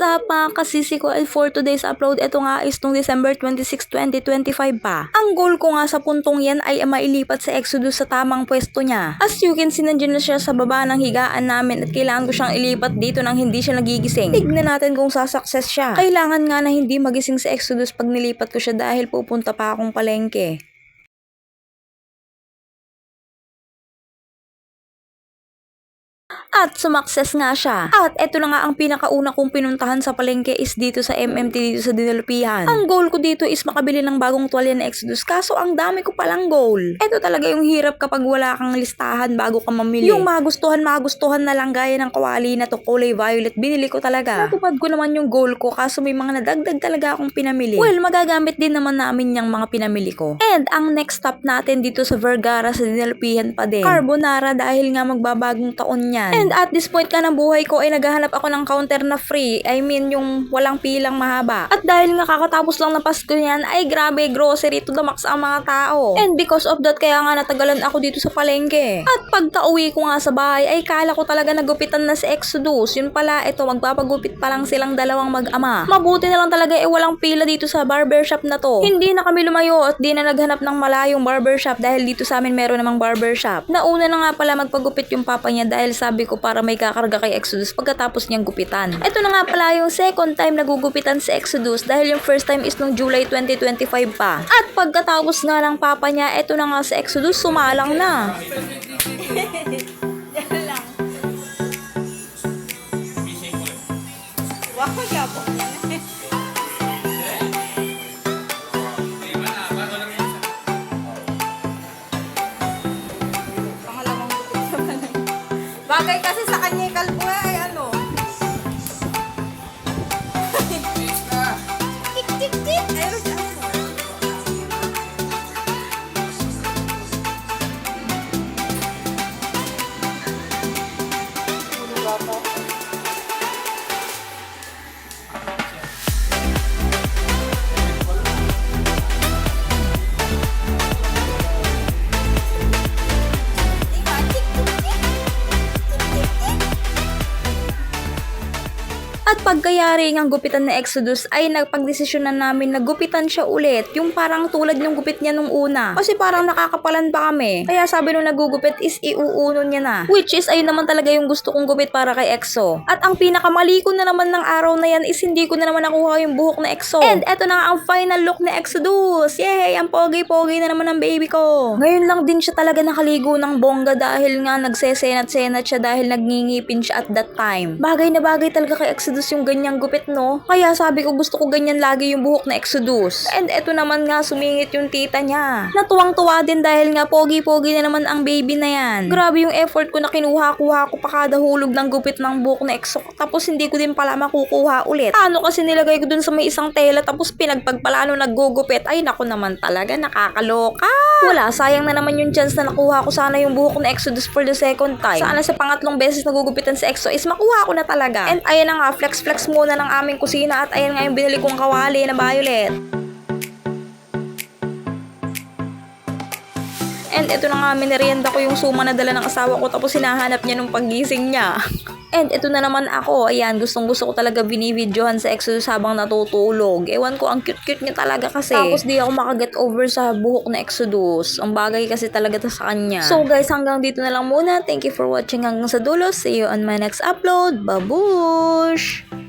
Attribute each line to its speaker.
Speaker 1: up mga kasisi ko, at for today's upload, ito nga is nung December 26, 2025 pa. Ang goal ko nga sa puntong yan ay mailipat sa Exodus sa tamang pwesto niya. As you can see, nandiyan na siya sa baba ng higaan namin at kailangan ko siyang ilipat dito nang hindi siya nagigising. Tignan natin kung sasucess siya. Kailangan nga na hindi magising sa Exodus pag nilipat ko siya dahil pupunta pa akong palengke. At sumakses nga siya. At eto na nga ang pinakauna kong pinuntahan sa palengke is dito sa MMT dito sa Dinalupihan. Ang goal ko dito is makabili ng bagong tuwalya na Exodus, kaso ang dami ko palang goal. Eto talaga yung hirap kapag wala kang listahan bago ka mamili. Yung magustuhan na lang gaya ng kawali na to kulay violet, binili ko talaga. Natupad ko naman yung goal ko kaso may mga nadagdag talaga akong pinamili. Well, magagamit din naman namin yung mga pinamili ko. And ang next stop natin dito sa Vergara sa Dinalupihan pa din. Carbonara dahil nga magbabagong taon yan. And at this point ka ng buhay ko ay naghahanap ako ng counter na free. I mean yung walang pilang mahaba. At dahil nga kakatapos lang na Pasko yan, ay grabe, grocery to the max ang mga tao. And because of that, kaya nga natagalan ako dito sa palengke. At pagka-uwi ko nga sa bahay, ay kala ko talaga nagupitan na si Exodus. Yun pala, ito magpapagupit pa lang silang dalawang mag-ama. Mabuti na lang talaga walang pila dito sa barbershop na to. Hindi na kami lumayo at di na naghanap ng malayong barbershop dahil dito sa amin meron namang barbershop. Nauna na nga pala magpagupit yung papa niya dahil sabi ko para may kakarga kay Exodus pagkatapos niyang gupitan. Ito na nga pala yung second time na gugupitan si Exodus dahil yung first time is nung July 2025 pa. At pagkatapos nga ng papa niya, ito na nga si Exodus sumalang na.
Speaker 2: Bagay kasi sa kanya yung kalbo ay ano. Tik tik tik. Ayun siya.
Speaker 1: At pagkayari ng gupitan na Exodus ay nagpagdesisyonan namin na gupitan siya ulit. Yung parang tulad ng gupit niya nung una. Kasi parang nakakapalan pa kami. Kaya sabi nung nagugupit is iuuno niya na. Which is ayun naman talaga yung gusto kong gupit para kay Exo. At ang pinakamali ko na naman ng araw na yan is hindi ko na naman nakuha yung buhok na Exo. And eto na nga ang final look ni Exodus. Yay! Ang pogi-pogi na naman ng baby ko. Ngayon lang din siya talaga nakaligo ng bongga dahil nga nagsesenat-senat siya dahil nagngingipin siya at that time. Bagay na bagay talaga kay Exodus yung ganyang gupit, no? Kaya sabi ko gusto ko ganyan lagi yung buhok na Exodus. And eto naman nga sumingit yung tita niya. Natuwang-tuwa din dahil nga pogi-pogi na naman ang baby na yan. Grabe yung effort ko na kinuha-kuha ko pa kada hulog ng gupit ng buhok na Exo. Tapos hindi ko din pala makukuha ulit. Ano kasi nilagay ko dun sa may isang tela tapos pinagpagpalano naggugupit. Ay naku naman talaga, nakakaloka. Wala, sayang na naman yung chance na nakuha ko sana yung buhok na Exodus for the second time. Sana sa pangatlong beses nagugupitan si Exo is makuha ko na talaga. And ayan na nga, flex muna ng aming kusina at ayan nga yung binili kong kawali na violet. And ito na nga, minerienda ko yung suma na dala ng asawa ko tapos hinahanap niya nung paggising niya. And ito na naman ako, ayan, gustong gusto ko talaga binibidyohan sa Exodus habang natutulog. Ewan ko, ang cute-cute niya talaga kasi. Tapos di ako makaget over sa buhok na Exodus. Ang bagay kasi talaga to sa kanya. So guys, hanggang dito na lang muna. Thank you for watching hanggang sa dulo. See you on my next upload. Babush!